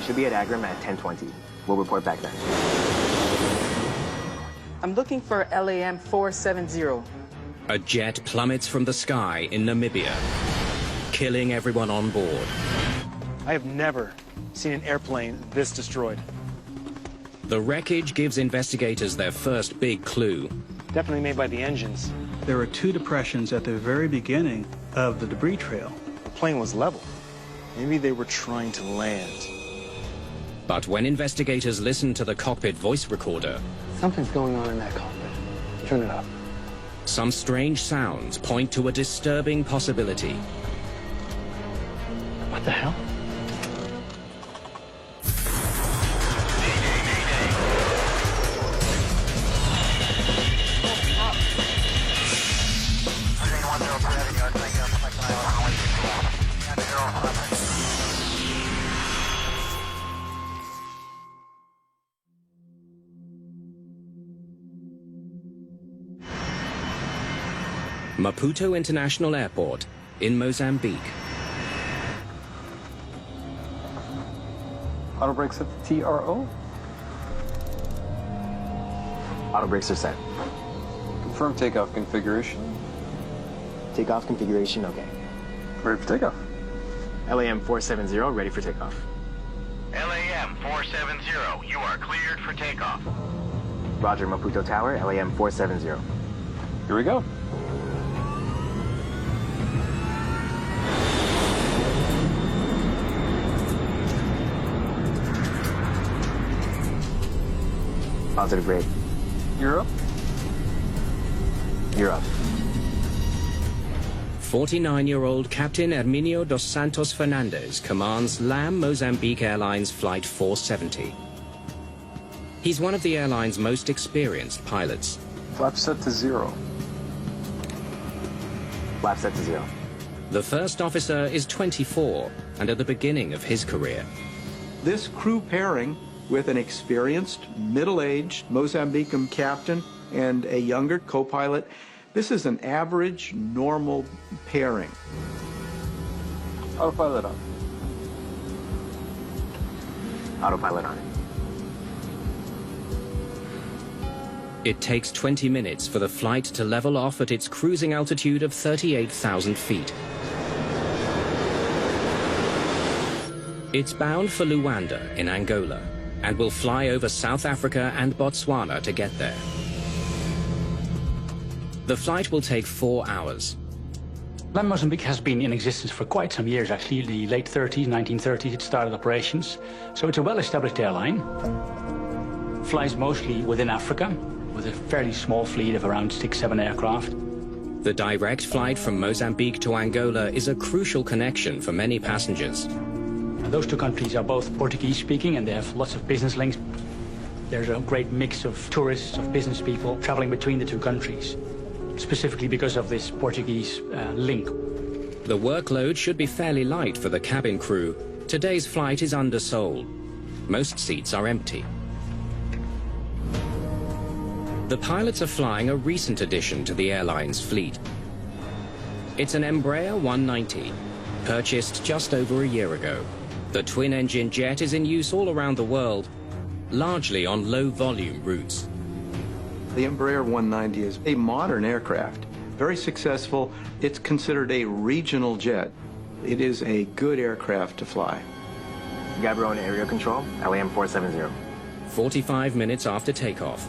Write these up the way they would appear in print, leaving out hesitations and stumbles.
You should be at Agram at 10:20. We'll report back then. I'm looking for LAM 470. A jet plummets from the sky in Namibia, killing everyone on board. I have never seen an airplane this destroyed. The wreckage gives investigators their first big clue. Definitely made by the engines. There were two depressions at the very beginning of the debris trail. The plane was level. Maybe they were trying to land. But when investigators listen to the cockpit voice recorder, Something's going on in that cockpit. Turn it up. some strange sounds point to a disturbing possibility. What the hell? Maputo International Airport in Mozambique. Auto brakes at the TRO. Auto brakes are set. Confirm takeoff configuration. Takeoff configuration, okay. Ready for takeoff. LAM 470, ready for takeoff. LAM 470, you are cleared for takeoff. Roger, Maputo Tower, LAM 470. Here we go. Positive grade. You're up. You're up. 49-year-old Captain Herminio dos Santos Fernandez commands LAM Mozambique Airlines Flight 470. He's one of the airline's most experienced pilots. Flap set to 0. Flap set to 0. The first officer is 24 and at the beginning of his career. This crew pairing with an experienced, middle-aged Mozambican captain and a younger co-pilot, this is an average, normal pairing. Autopilot on. Autopilot on. It takes 20 minutes for the flight to level off at its cruising altitude of 38,000 feet. It's bound for Luanda in Angola and will fly over South Africa and Botswana to get there. The flight will take 4 hours. LAM Mozambique has been in existence for quite some years, actually. In the late 30s, 1930s, it started operations. So it's a well-established airline. Flies mostly within Africa, with a fairly small fleet of around 6-7 aircraft. The direct flight from Mozambique to Angola is a crucial connection for many passengers. Those two countries are both Portuguese-speaking, and they have lots of business links. There's a great mix of tourists, of business people traveling between the two countries, specifically because of this Portuguese link. The workload should be fairly light for the cabin crew. Today's flight is undersold. Most seats are empty. The pilots are flying a recent addition to the airline's fleet. It's an Embraer 190, purchased just over a year ago. The twin-engine jet is in use all around the world, largely on low-volume routes. The Embraer 190 is a modern aircraft, very successful. It's considered a regional jet. It is a good aircraft to fly. Gaborone area control, LAM 470. 45 minutes after takeoff.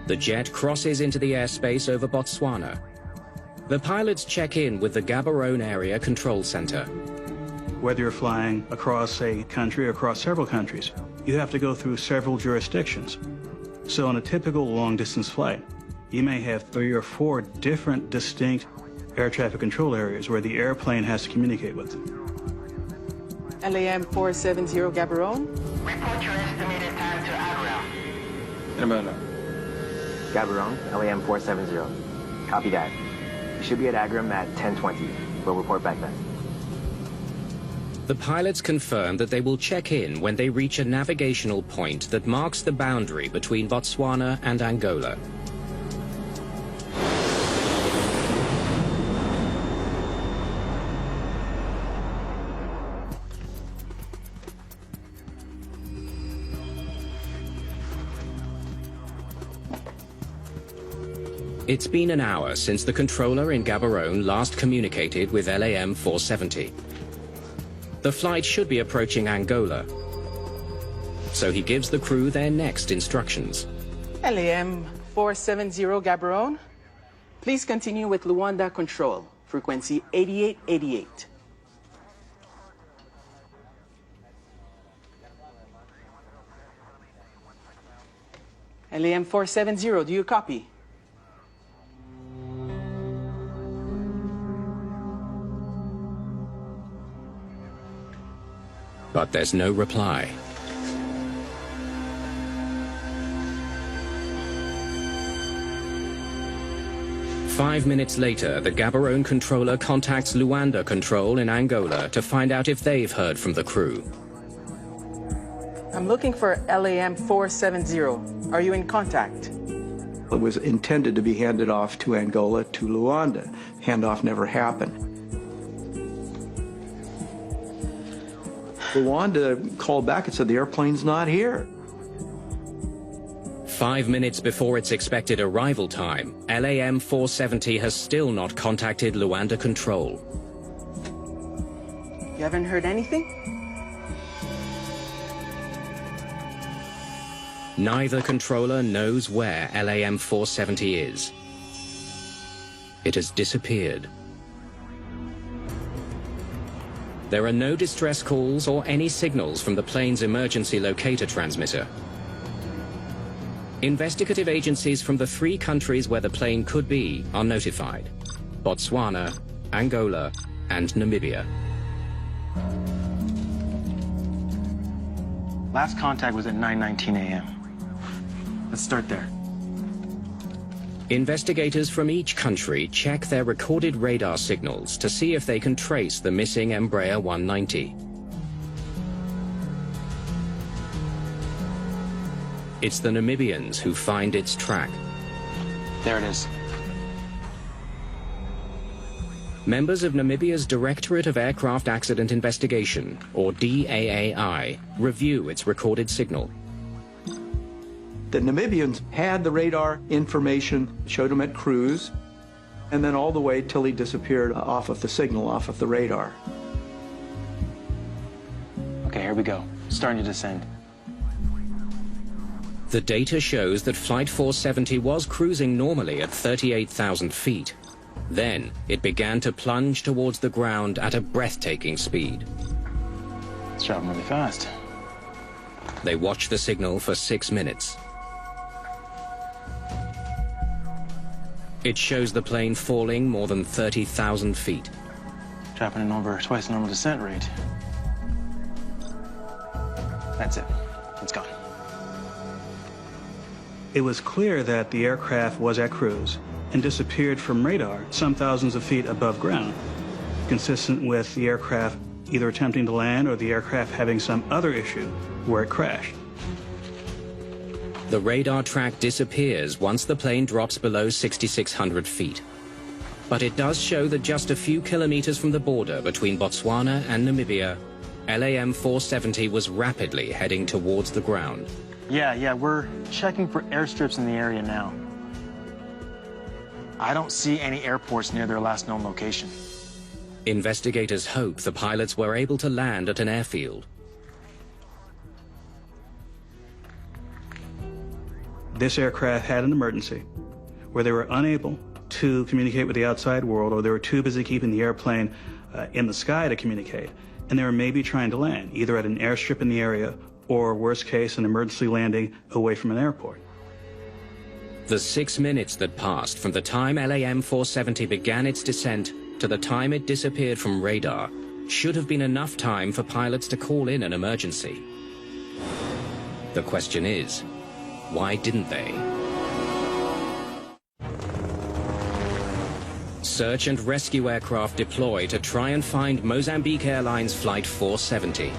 The jet crosses into the airspace over Botswana. The pilots check in with the Gaborone Area Control Center. Whether you're flying across a country or across several countries, you have to go through several jurisdictions. So on a typical long-distance flight, you may have 3 or 4 different distinct air traffic control areas where the airplane has to communicate with. LAM 470 Gaborone. Report your estimated time to Agram. In a minute. Gaborone, LAM 470. Copy that. You should be at Agram at 10:20. We'll report back then. The pilots confirm that they will check in when they reach a navigational point that marks the boundary between Botswana and Angola. It's been an hour since the controller in Gaborone last communicated with LAM 470. The flight should be approaching Angola, so he gives the crew their next instructions. LAM 470 Gaborone, please continue with Luanda control, frequency 8888. LAM 470, do you copy? But there's no reply. Five minutes later, the Gaborone controller contacts Luanda Control in Angola to find out if they've heard from the crew. I'm looking for LAM 470. Are you in contact? It was intended to be handed off to Angola to Luanda. Handoff never happened. Luanda called back and said the airplane's not here. 5 minutes before its expected arrival time, LAM 470 has still not contacted Luanda Control. You haven't heard anything? Neither controller knows where LAM 470 is. It has disappeared. There are no distress calls or any signals from the plane's emergency locator transmitter. Investigative agencies from the 3 countries where the plane could be are notified: Botswana, Angola, and Namibia. Last contact was at 9:19 a.m. Let's start there. Investigators from each country check their recorded radar signals to see if they can trace the missing Embraer 190. It's the Namibians who find its track. There it is. Members of Namibia's Directorate of Aircraft Accident Investigation, or DAAI, review its recorded signal. The Namibians had the radar information, showed him at cruise, and then all the way till he disappeared off of the signal, off of the radar. Okay, here we go. Starting to descend. The data shows that Flight 470 was cruising normally at 38,000 feet. Then, it began to plunge towards the ground at a breathtaking speed. It's traveling really fast. They watched the signal for 6 minutes. It shows the plane falling more than 30,000 feet. Dropping in over twice the normal descent rate. That's it. It's gone. It was clear that the aircraft was at cruise and disappeared from radar some thousands of feet above ground, consistent with the aircraft either attempting to land or the aircraft having some other issue where it crashed. The radar track disappears once the plane drops below 6,600 feet. But it does show that just a few kilometers from the border between Botswana and Namibia, LAM 470 was rapidly heading towards the ground. Yeah, we're checking for airstrips in the area now. I don't see any airports near their last known location. Investigators hope the pilots were able to land at an airfield. This aircraft had an emergency where they were unable to communicate with the outside world, or they were too busy keeping the airplane in the sky to communicate, and they were maybe trying to land either at an airstrip in the area or, worst case, an emergency landing away from an airport. The 6 minutes that passed from the time LAM 470 began its descent to the time it disappeared from radar should have been enough time for pilots to call in an emergency. The question is, why didn't they? Search and rescue aircraft deploy to try and find Mozambique Airlines Flight 470.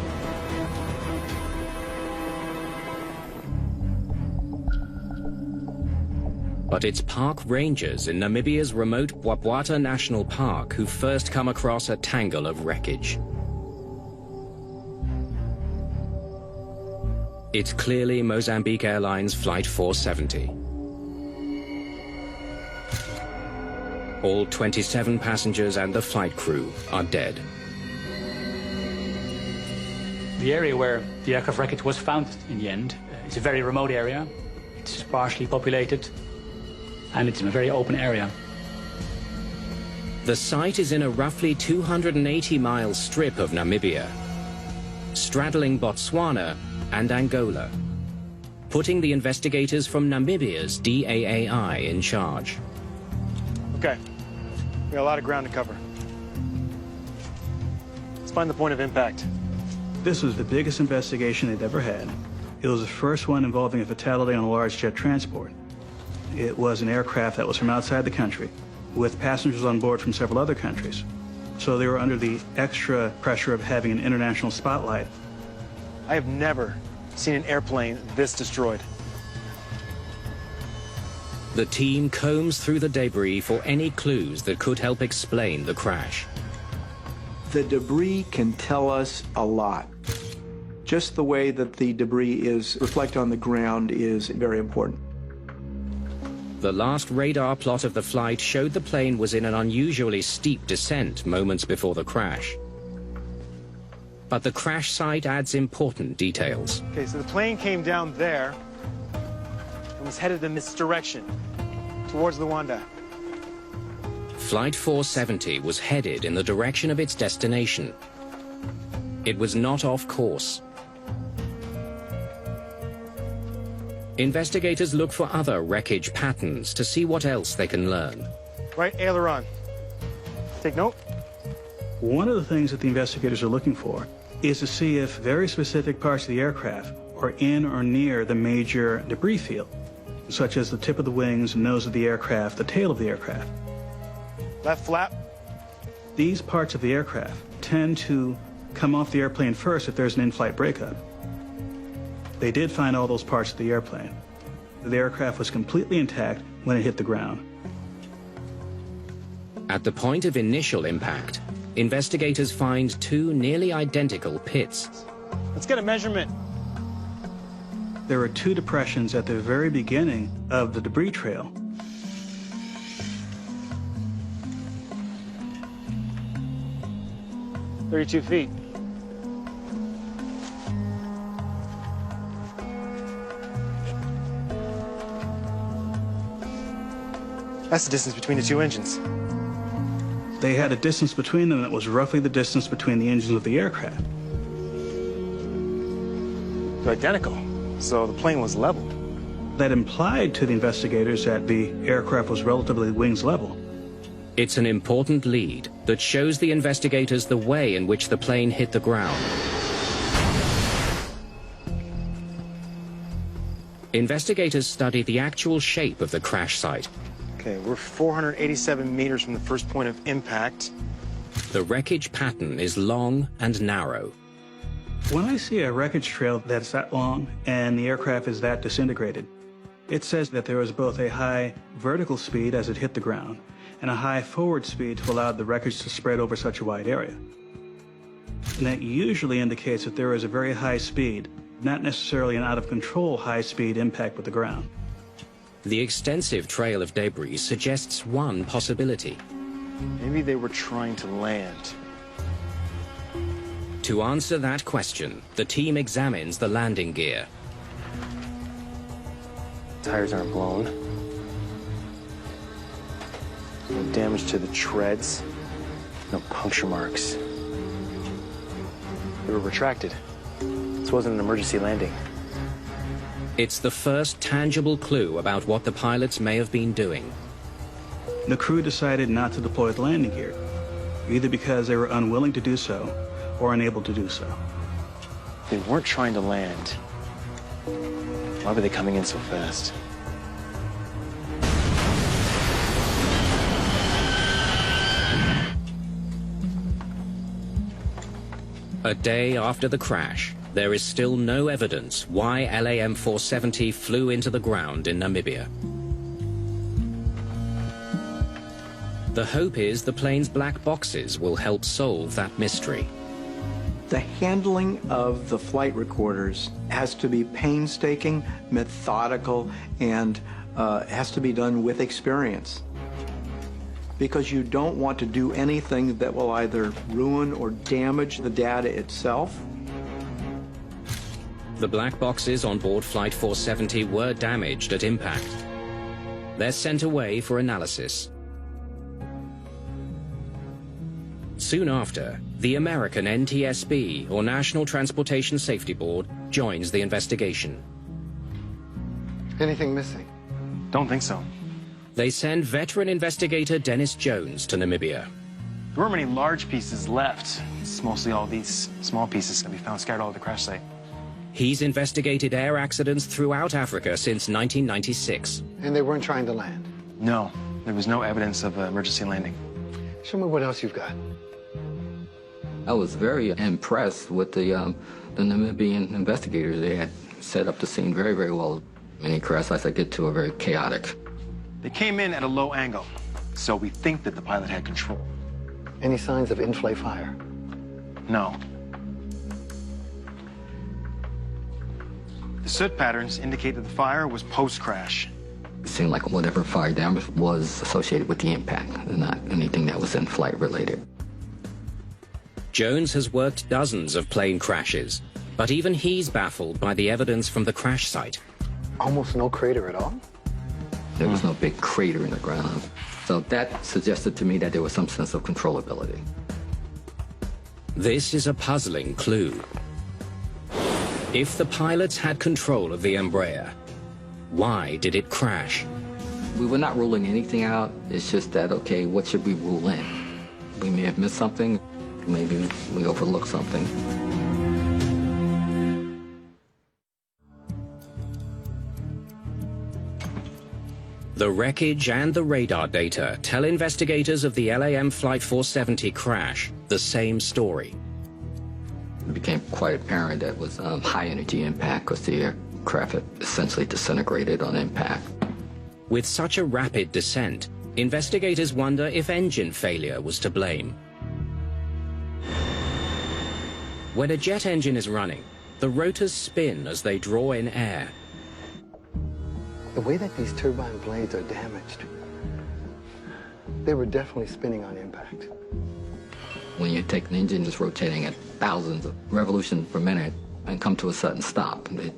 But it's park rangers in Namibia's remote Bwabwata National Park who first come across a tangle of wreckage. It's clearly Mozambique Airlines Flight 470. All 27 passengers and the flight crew are dead. The area where the aircraft wreckage was found in the end is a very remote area. It's sparsely populated, and it's in a very open area. The site is in a roughly 280-mile strip of Namibia, straddling Botswana and Angola, putting the investigators from Namibia's DAAI in charge. Okay, we got a lot of ground to cover. Let's find the point of impact. This was the biggest investigation they'd ever had. It was the first one involving a fatality on a large jet transport. It was an aircraft that was from outside the country, with passengers on board from several other countries. So they were under the extra pressure of having an international spotlight. I have never seen an airplane this destroyed. The team combs through the debris for any clues that could help explain the crash. The debris can tell us a lot. Just the way that the debris is reflected on the ground is very important. The last radar plot of the flight showed the plane was in an unusually steep descent moments before the crash. But the crash site adds important details. Okay, so the plane came down there and was headed in this direction, towards Luanda. Flight 470 was headed in the direction of its destination. It was not off course. Investigators look for other wreckage patterns to see what else they can learn. Right aileron. Take note. One of the things that the investigators are looking for is to see if very specific parts of the aircraft are in or near the major debris field, such as the tip of the wings, nose of the aircraft, the tail of the aircraft. Left flap. These parts of the aircraft tend to come off the airplane first if there's an in-flight breakup. They did find all those parts of the airplane. The aircraft was completely intact when it hit the ground. At the point of initial impact, investigators find two nearly identical pits. Let's get a measurement. There were two depressions at the very beginning of the debris trail. "32 feet. That's the distance between the two engines. They had a distance between them that was roughly the distance between the engines of the aircraft. They're identical, so the plane was level. That implied to the investigators that the aircraft was relatively wings level. It's an important lead that shows the investigators the way in which the plane hit the ground. Investigators study the actual shape of the crash site. Okay, we're 487 meters from the first point of impact. The wreckage pattern is long and narrow. When I see a wreckage trail that's that long and the aircraft is that disintegrated, it says that there was both a high vertical speed as it hit the ground and a high forward speed to allow the wreckage to spread over such a wide area. And that usually indicates that there is a very high speed, not necessarily an out-of-control high-speed impact with the ground. The extensive trail of debris suggests one possibility. Maybe they were trying to land. To answer that question, the team examines the landing gear. Tires aren't blown. No damage to the treads. No puncture marks. They were retracted. This wasn't an emergency landing. It's the first tangible clue about what the pilots may have been doing. The crew decided not to deploy the landing gear, either because they were unwilling to do so or unable to do so. They weren't trying to land. Why were they coming in so fast? A day after the crash, there is still no evidence why LAM 470 flew into the ground in Namibia. The hope is the plane's black boxes will help solve that mystery. The handling of the flight recorders has to be painstaking, methodical, and has to be done with experience. because you don't want to do anything that will either ruin or damage the data itself. The black boxes on board Flight 470 were damaged at impact. They're sent away for analysis. Soon after, the American NTSB, or National Transportation Safety Board, joins the investigation. Anything missing? Don't think so. They send veteran investigator Dennis Jones to Namibia. There weren't many large pieces left. It's mostly all these small pieces that we found scattered all over the crash site. He's investigated air accidents throughout Africa since 1996. And they weren't trying to land? No, there was no evidence of an emergency landing. Show me what else you've got. I was very impressed with the Namibian investigators. They had set up the scene very, very well. Many crash sites I get to are very chaotic. They came in at a low angle, so we think that the pilot had control. Any signs of in-flight fire? No. The soot patterns indicate that the fire was post-crash. It seemed like whatever fire damage was associated with the impact, and not anything that was in-flight related. Jones has worked dozens of plane crashes, but even he's baffled by the evidence from the crash site. Almost no crater at all? There was no big crater in the ground. So that suggested to me that there was some sense of controllability. This is a puzzling clue. If the pilots had control of the Embraer, why did it crash? We were not ruling anything out. It's just that, okay, what should we rule in? We may have missed something. Maybe we overlooked something. The wreckage and the radar data tell investigators of the LAM Flight 470 crash the same story. It became quite apparent that it was high-energy impact because the aircraft had essentially disintegrated on impact. With such a rapid descent, investigators wonder if engine failure was to blame. When a jet engine is running, the rotors spin as they draw in air. The way that these turbine blades are damaged, they were definitely spinning on impact. When you take an engine that's rotating at thousands of revolutions per minute and come to a sudden stop, it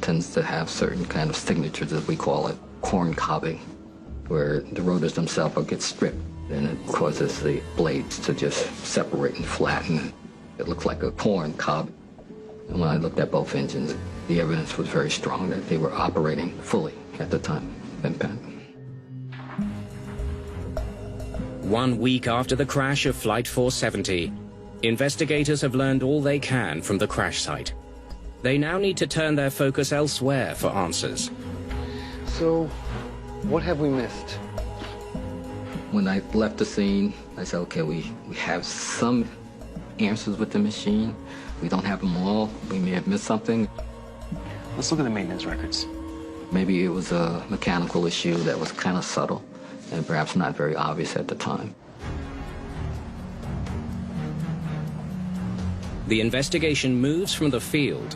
tends to have certain kind of signatures, as we call it, corn cobbing, where the rotors themselves will get stripped, and it causes the blades to just separate and flatten. It looks like a corn cob. And when I looked at both engines, the evidence was very strong that they were operating fully at the time of impact. 1 week after the crash of Flight 470, investigators have learned all they can from the crash site. They now need to turn their focus elsewhere for answers. So, what have we missed? When I left the scene, I said, okay, we have some answers with the machine. We don't have them all. We may have missed something. Let's look at the maintenance records. Maybe it was a mechanical issue that was kind of subtle and perhaps not very obvious at the time. The investigation moves from the field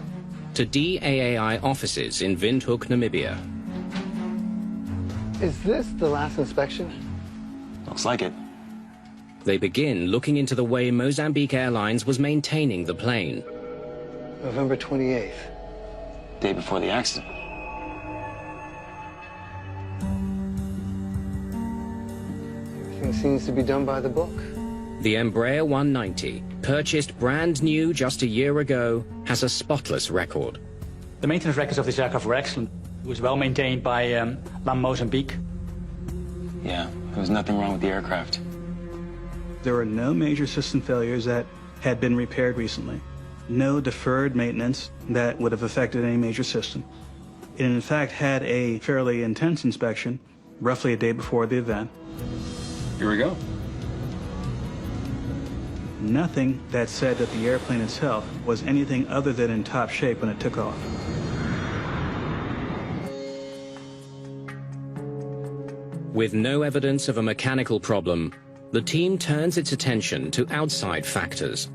to DAAI offices in Windhoek, Namibia. Is this the last inspection? Looks like it. They begin looking into the way Mozambique Airlines was maintaining the plane. November 28th. Day before the accident. Everything seems to be done by the book. The Embraer 190, purchased brand new just a year ago, has a spotless record. The maintenance records of this aircraft were excellent. It was well maintained by LAM Mozambique. Yeah, there was nothing wrong with the aircraft. There were no major system failures that had been repaired recently. No deferred maintenance that would have affected any major system. It in fact had a fairly intense inspection, roughly a day before the event. Here we go. Nothing that said that the airplane itself was anything other than in top shape when it took off. With no evidence of a mechanical problem, the team turns its attention to outside factors.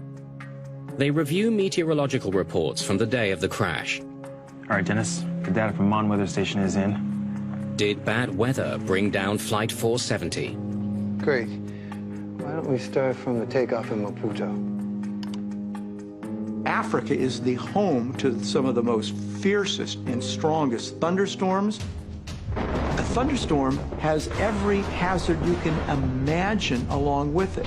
They review meteorological reports from the day of the crash. All right, Dennis, the data from Mon Weather Station is in. Did bad weather bring down Flight 470? Great. Why don't we start from the takeoff in Maputo? Africa is the home to some of the most fiercest and strongest thunderstorms. A thunderstorm has every hazard you can imagine along with it.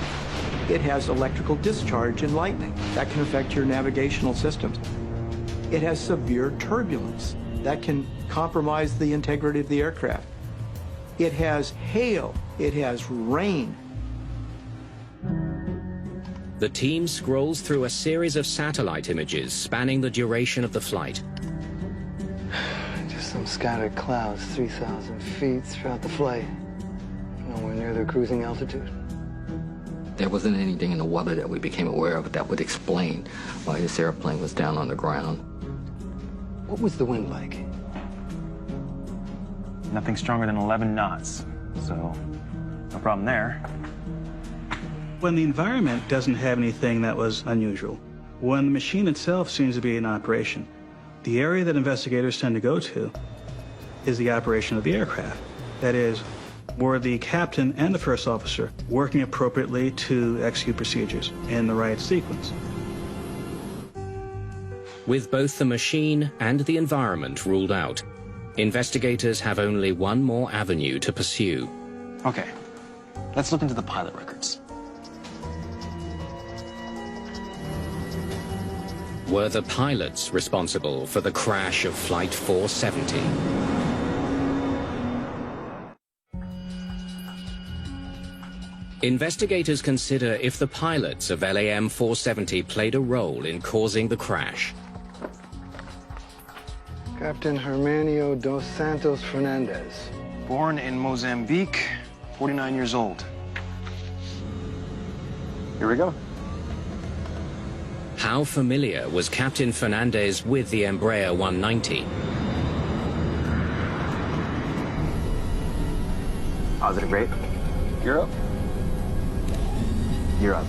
It has electrical discharge and lightning that can affect your navigational systems. It has severe turbulence that can compromise the integrity of the aircraft. It has hail. It has rain. The team scrolls through a series of satellite images spanning the duration of the flight. Just some scattered clouds, 3,000 feet throughout the flight. Nowhere near their cruising altitude. There wasn't anything in the weather that we became aware of that would explain why this airplane was down on the ground. What was the wind like? Nothing stronger than 11 knots, so no problem there. When the environment doesn't have anything that was unusual, when the machine itself seems to be in operation, the area that investigators tend to go to is the operation of the aircraft. That is, were the captain and the first officer working appropriately to execute procedures in the right sequence? With both the machine and the environment ruled out, investigators have only one more avenue to pursue. Okay, let's look into the pilot records. Were the pilots responsible for the crash of Flight 470? Investigators consider if the pilots of LAM 470 played a role in causing the crash. Captain Hermanio dos Santos Fernandez. Born in Mozambique, 49 years old. Here we go. How familiar was Captain Fernandez with the Embraer 190? Positive rate. You're up. You're up.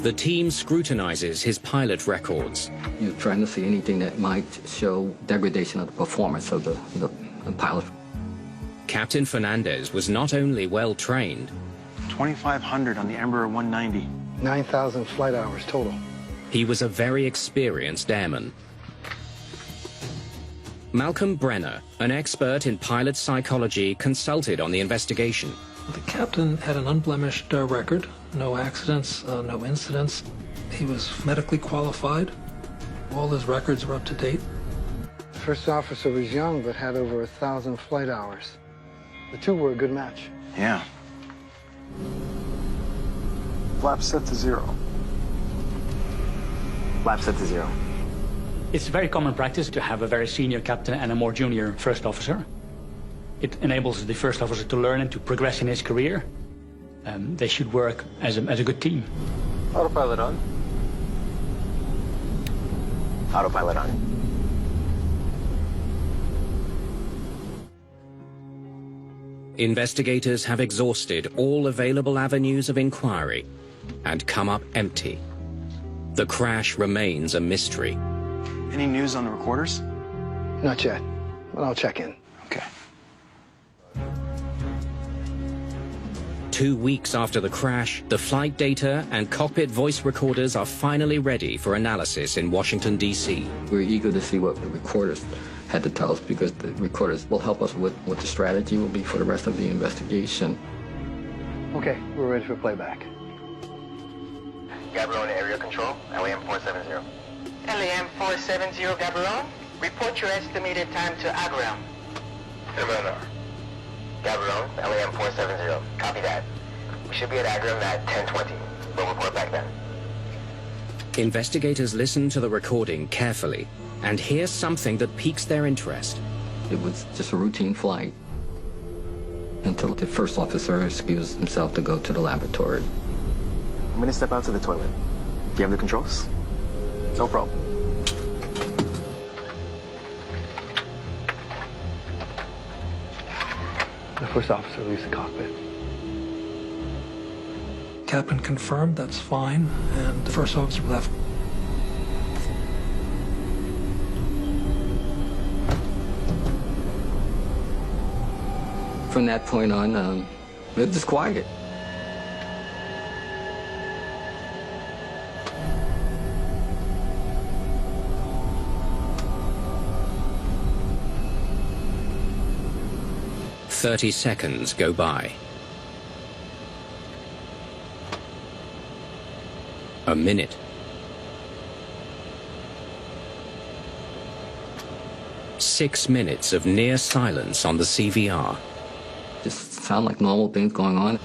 The team scrutinizes his pilot records. You're trying to see anything that might show degradation of the performance of the pilot. Captain Fernandez was not only well trained, 2,500 on the Embraer 190. 9,000 flight hours total. he was a very experienced airman. Malcolm Brenner, an expert in pilot psychology, consulted on the investigation. The captain had an unblemished record, no accidents, no incidents. He was medically qualified. All his records were up to date. The first officer was young, but had over 1,000 flight hours. The two were a good match. Yeah. Flap set to 0. Flap set to 0. It's very common practice to have a very senior captain and a more junior first officer. It enables the first officer to learn and to progress in his career. They should work as a good team. Autopilot on. Autopilot on. Investigators have exhausted all available avenues of inquiry and come up empty. The crash remains a mystery. Any news on the recorders? Not yet, but I'll check in. Okay. 2 weeks after the crash, the flight data and cockpit voice recorders are finally ready for analysis in Washington, D.C. We're eager to see what the recorders had to tell us, because the recorders will help us with what the strategy will be for the rest of the investigation. Okay, we're ready for playback. Gaborone area control, LAM 470. LAM 470, Gaborone. Report your estimated time to Agram. MNR. Gaborone, LAM 470. Copy that. We should be at Agram at 10:20. We'll report back then. Investigators listen to the recording carefully and hear something that piques their interest. It was just a routine flight until the first officer excused himself to go to the laboratory. I'm gonna step out to the toilet. Do you have the controls? No problem. The first officer leaves the cockpit. Captain confirmed that's fine, and the first officer left. From that point on, it was quiet. "30 seconds go by. A minute. 6 minutes of near silence on the CVR. Just sound like normal things going on.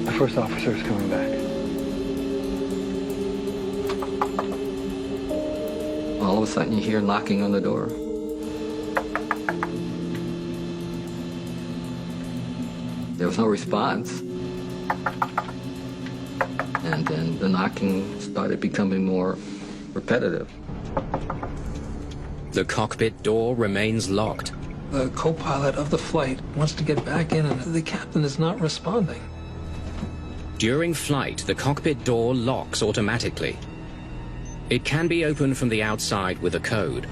The first officer is coming back. All of a sudden you hear knocking on the door. There was no response. And then the knocking started becoming more repetitive. The cockpit door remains locked. The co-pilot of the flight wants to get back in, and the captain is not responding. During flight, the cockpit door locks automatically. It can be opened from the outside with a code.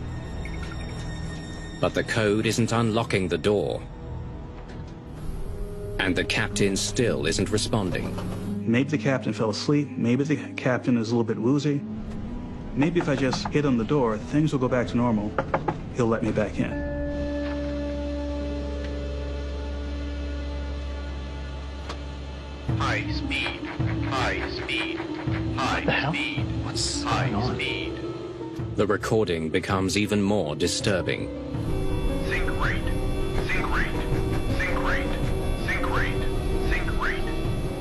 But the code isn't unlocking the door. And the captain still isn't responding. Maybe the captain fell asleep. Maybe the captain is a little bit woozy. Maybe if I just hit on the door, things will go back to normal. He'll let me back in. High speed, high speed, high speed. What's high going on? speed. The recording becomes even more disturbing. Sync rate, sync rate, sync rate, sync rate, sync rate,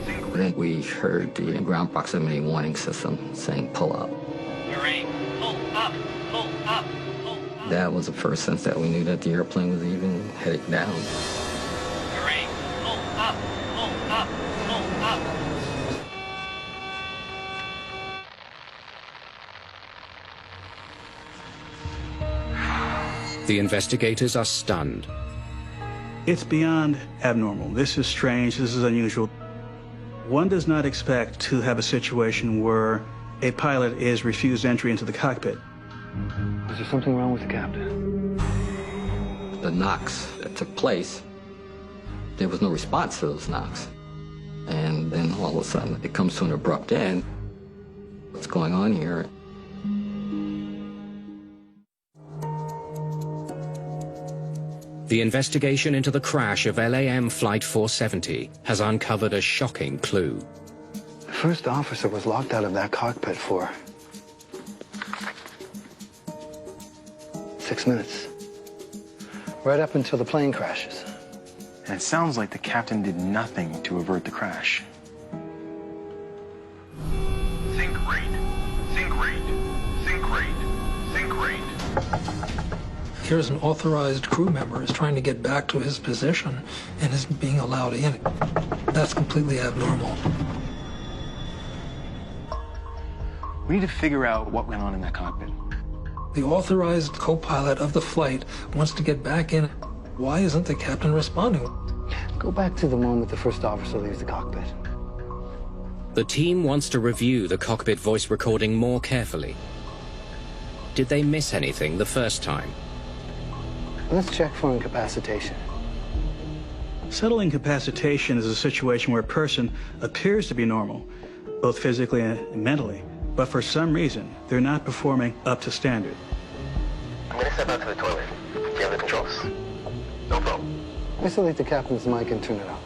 sync rate. Then we heard the ground proximity warning system saying pull up. Marine, pull up, pull up, pull up. That was the first sense that we knew that the airplane was even headed down. Marine, pull up, pull up, pull up. The investigators are stunned. It's beyond abnormal. This is strange. This is unusual. One does not expect to have a situation where a pilot is refused entry into the cockpit. Is there something wrong with the captain? The knocks that took place, there was no response to those knocks. And then all of a sudden it comes to an abrupt end. What's going on here? The investigation into the crash of LAM Flight 470 has uncovered a shocking clue. The first officer was locked out of that cockpit for 6 minutes. Right up until the plane crashes. And it sounds like the captain did nothing to avert the crash. Sync rate, sync rate, sync rate, sync rate. Here's an authorized crew member is trying to get back to his position and isn't being allowed in. That's completely abnormal. We need to figure out what went on in that cockpit. The authorized co-pilot of the flight wants to get back in. Why isn't the captain responding? Go back to the moment the first officer leaves the cockpit. The team wants to review the cockpit voice recording more carefully. Did they miss anything the first time? Let's check for incapacitation. Subtle incapacitation is a situation where a person appears to be normal, both physically and mentally, but for some reason, they're not performing up to standard. I'm gonna step out to the toilet. Do you have the controls? No problem. Isolate the captain's mic and turn it up.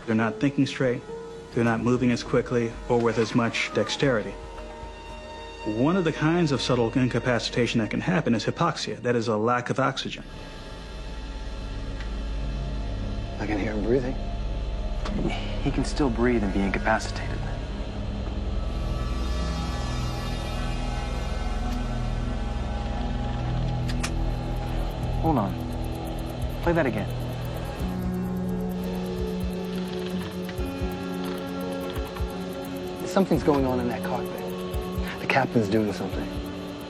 They're not thinking straight, they're not moving as quickly or with as much dexterity. One of the kinds of subtle incapacitation that can happen is hypoxia, that is a lack of oxygen. I can hear him breathing. He can still breathe and be incapacitated. Hold on. Play that again. Something's going on in that cockpit. The captain's doing something.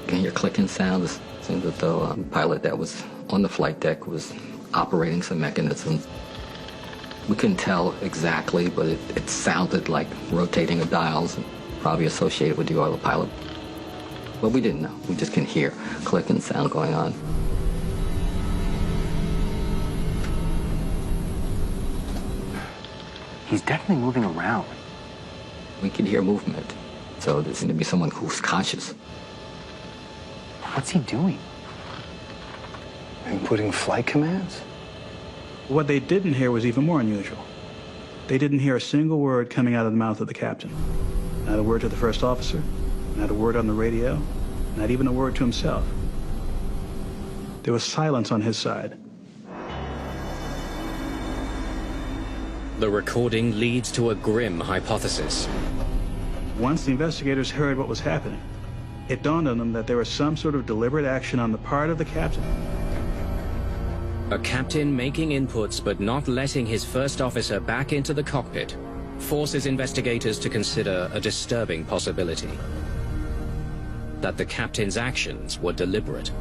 Again, your clicking sound, it seemed as though the pilot that was on the flight deck was operating some mechanisms. We couldn't tell exactly, but it sounded like rotating of dials, probably associated with the autopilot. But we didn't know. We just can hear clicking sound going on. He's definitely moving around. We could hear movement. So there seemed to be someone who's conscious. What's he doing? Inputting flight commands? What they didn't hear was even more unusual. They didn't hear a single word coming out of the mouth of the captain. Not a word to the first officer, not a word on the radio, not even a word to himself. There was silence on his side. The recording leads to a grim hypothesis. Once the investigators heard what was happening, it dawned on them that there was some sort of deliberate action on the part of the captain. A captain making inputs but not letting his first officer back into the cockpit forces investigators to consider a disturbing possibility. That the captain's actions were deliberate.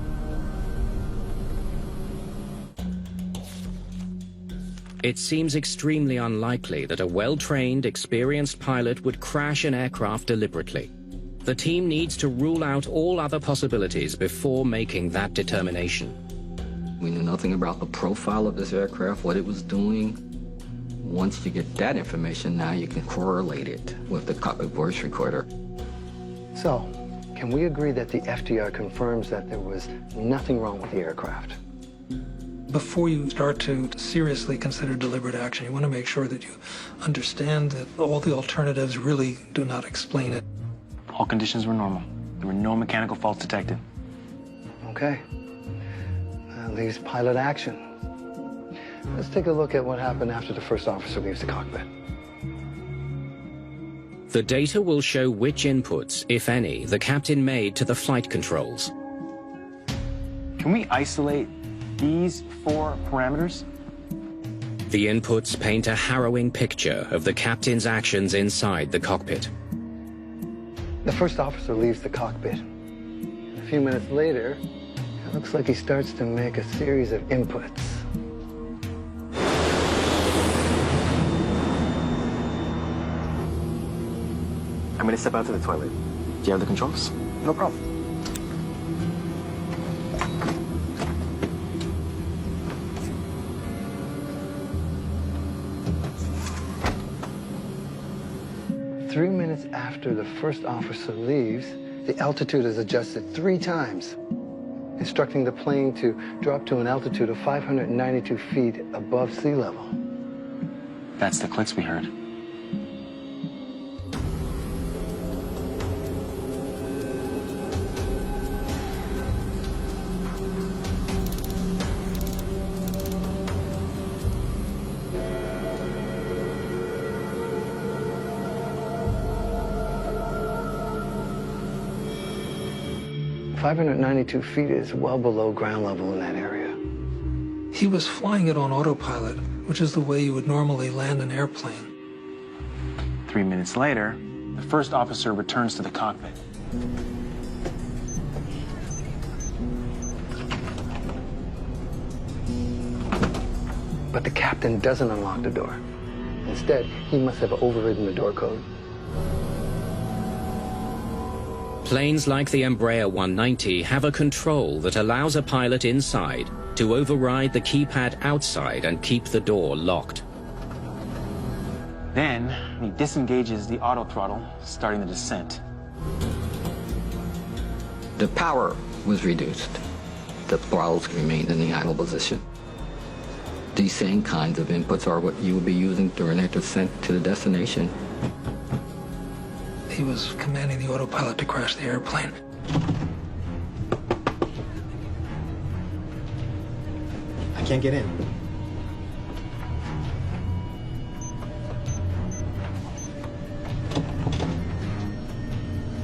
It seems extremely unlikely that a well-trained, experienced pilot would crash an aircraft deliberately. The team needs to rule out all other possibilities before making that determination. We knew nothing about the profile of this aircraft, what it was doing. Once you get that information, now you can correlate it with the cockpit voice recorder. So, can we agree that the FDR confirms that there was nothing wrong with the aircraft? Before you start to seriously consider deliberate action, you want to make sure that you understand that all the alternatives really do not explain it. All conditions were normal. There were no mechanical faults detected. Okay. That leaves pilot action. Let's take a look at what happened after the first officer leaves the cockpit. The data will show which inputs, if any, the captain made to the flight controls. Can we isolate these 4 parameters? The inputs paint a harrowing picture of the captain's actions inside the cockpit. The first officer leaves the cockpit. A few minutes later, it looks like he starts to make a series of inputs. I'm gonna step out to the toilet. Do you have the controls? No problem. Three minutes after the first officer leaves, the altitude is adjusted 3 times, instructing the plane to drop to an altitude of 592 feet above sea level. That's the clicks we heard. .592 feet is well below ground level in that area. He was flying it on autopilot, which is the way you would normally land an airplane. 3 minutes later, the first officer returns to the cockpit. But the captain doesn't unlock the door. Instead, he must have overridden the door code. Planes like the Embraer 190 have a control that allows a pilot inside to override the keypad outside and keep the door locked. Then, he disengages the auto throttle, starting the descent. The power was reduced. The throttles remained in the idle position. These same kinds of inputs are what you will be using during that descent to the destination. He was commanding the autopilot to crash the airplane. I can't get in.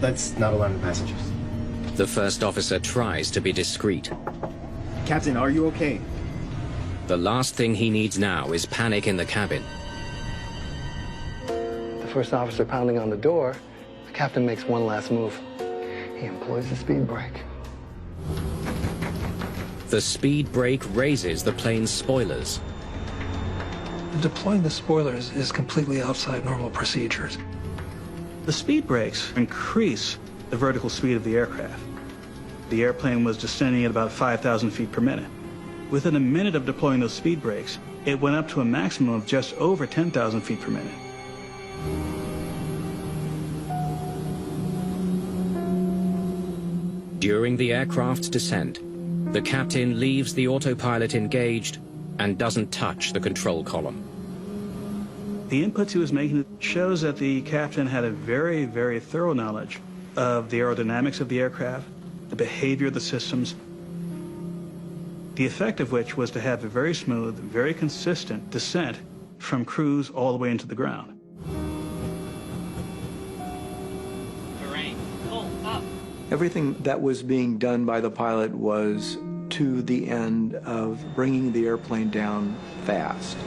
Let's not alarm the passengers. The first officer tries to be discreet. Captain, are you okay? The last thing he needs now is panic in the cabin. The first officer pounding on the door, the captain makes one last move. He employs the speed brake. The speed brake raises the plane's spoilers. Deploying the spoilers is completely outside normal procedures. The speed brakes increase the vertical speed of the aircraft. the airplane was descending at about 5,000 feet per minute. Within a minute of deploying those speed brakes, it went up to a maximum of just over 10,000 feet per minute. During the aircraft's descent, the captain leaves the autopilot engaged and doesn't touch the control column. The inputs he was making shows that the captain had a very, very thorough knowledge of the aerodynamics of the aircraft, the behavior of the systems, the effect of which was to have a very smooth, very consistent descent from cruise all the way into the ground. Everything that was being done by the pilot was to the end of bringing the airplane down fast.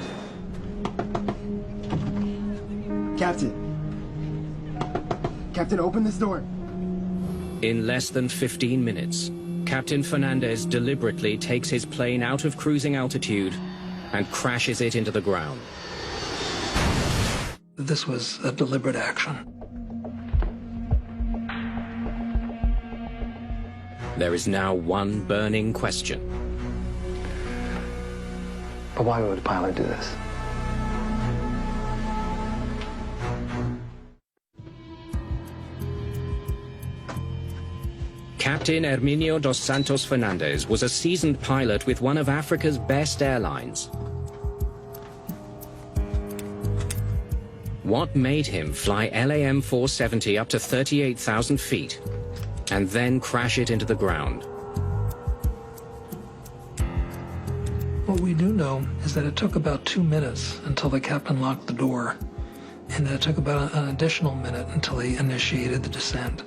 Captain, open this door. In less than 15 minutes, Captain Fernandez deliberately takes his plane out of cruising altitude and crashes it into the ground. This was a deliberate action. There is now one burning question. But why would a pilot do this? Captain Herminio dos Santos Fernandez was a seasoned pilot with one of Africa's best airlines. What made him fly LAM 470 up to 38,000 feet and then crash it into the ground? What we do know is that it took about 2 minutes until the captain locked the door, and that it took about an additional minute until he initiated the descent.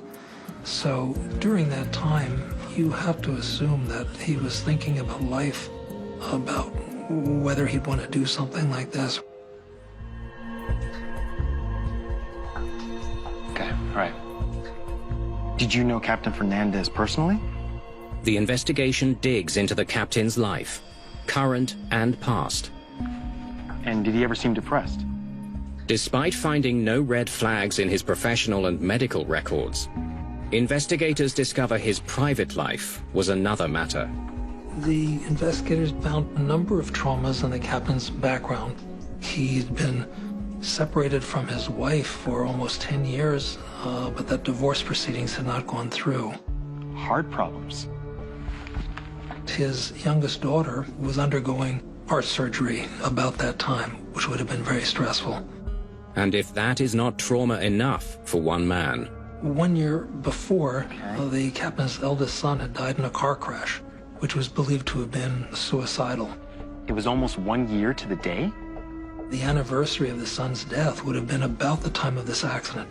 So during that time, you have to assume that he was thinking about life, about whether he'd want to do something like this. Okay, all right. Did you know Captain Fernandez personally? The investigation digs into the captain's life, current and past. And did he ever seem depressed? Despite finding no red flags in his professional and medical records, investigators discover his private life was another matter. The investigators found a number of traumas in the captain's background. He'd been separated from his wife for almost 10 years, but that divorce proceedings had not gone through. Heart problems. His youngest daughter was undergoing heart surgery about that time, which would have been very stressful. And if that is not trauma enough for one man. 1 year before, the captain's eldest son had died in a car crash, which was believed to have been suicidal. It was almost 1 year to the day? The anniversary of the son's death would have been about the time of this accident,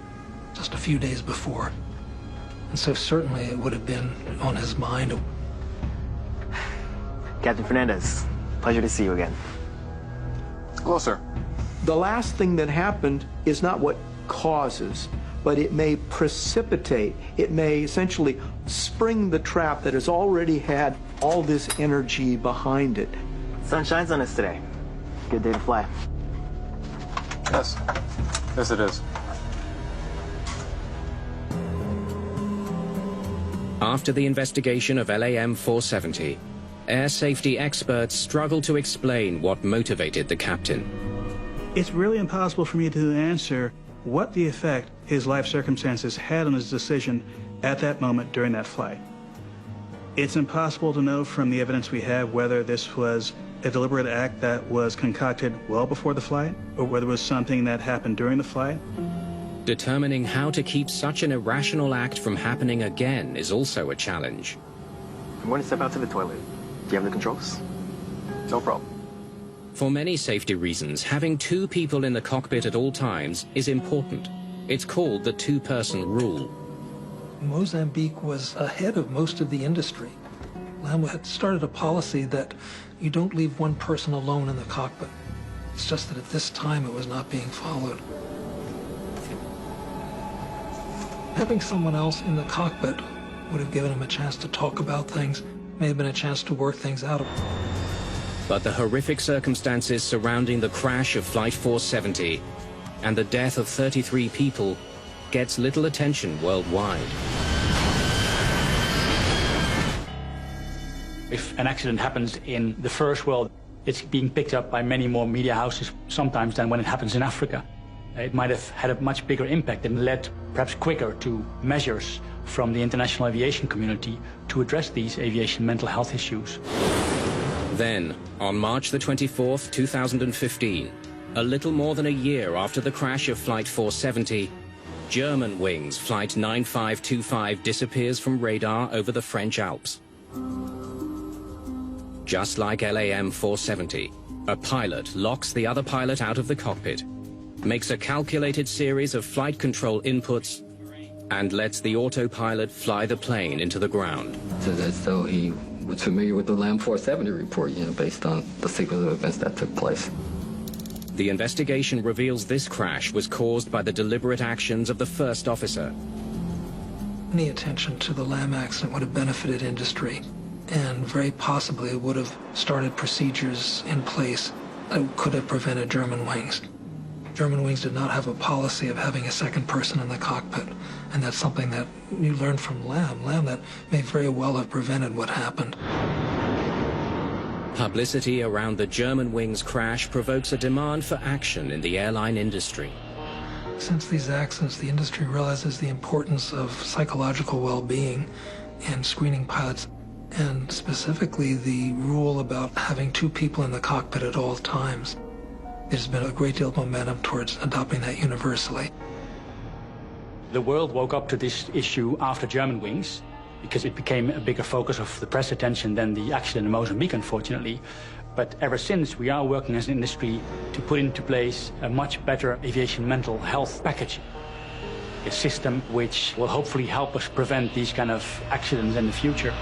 just a few days before. And so certainly it would have been on his mind. Captain Fernandez, pleasure to see you again. Hello, sir. The last thing that happened is not what causes, but it may precipitate, it may essentially spring the trap that has already had all this energy behind it. Sun shines on us today. Good day to fly. Yes. Yes, it is. After the investigation of LAM 470, air safety experts struggle to explain what motivated the captain. It's really impossible for me to answer what the effect his life circumstances had on his decision at that moment during that flight. It's impossible to know from the evidence we have whether this was a deliberate act that was concocted well before the flight, or whether it was something that happened during the flight. Determining how to keep such an irrational act from happening again is also a challenge. I'm going to step out to the toilet. Do you have the controls? No problem. For many safety reasons, having two people in the cockpit at all times is important. It's called the two-person rule. Mozambique was ahead of most of the industry. LAM had started a policy that you don't leave one person alone in the cockpit. It's just that at this time it was not being followed. Having someone else in the cockpit would have given him a chance to talk about things, may have been a chance to work things out. But the horrific circumstances surrounding the crash of Flight 470 and the death of 33 people gets little attention worldwide. If an accident happens in the first world, it's being picked up by many more media houses sometimes than when it happens in Africa. It might have had a much bigger impact and led perhaps quicker to measures from the international aviation community to address these aviation mental health issues. Then, on March the 24th, 2015, a little more than a year after the crash of Flight 470, German Wings Flight 9525 disappears from radar over the French Alps. Just like LAM 470, a pilot locks the other pilot out of the cockpit, makes a calculated series of flight control inputs, and lets the autopilot fly the plane into the ground. It's as though he was familiar with the LAM 470 report, based on the sequence of events that took place. The investigation reveals this crash was caused by the deliberate actions of the first officer. Any attention to the LAM accident would have benefited industry, and very possibly would have started procedures in place that could have prevented German Wings. German Wings did not have a policy of having a second person in the cockpit, and that's something that you learned from LAM that may very well have prevented what happened. Publicity around the German Wings crash provokes a demand for action in the airline industry. Since these accidents, the industry realizes the importance of psychological well-being and screening pilots, and specifically the rule about having two people in the cockpit at all times. There's been a great deal of momentum towards adopting that universally. The world woke up to this issue after German Wings, because it became a bigger focus of the press attention than the accident in Mozambique, unfortunately. But ever since, we are working as an industry to put into place a much better aviation mental health package. A system which will hopefully help us prevent these kind of accidents in the future.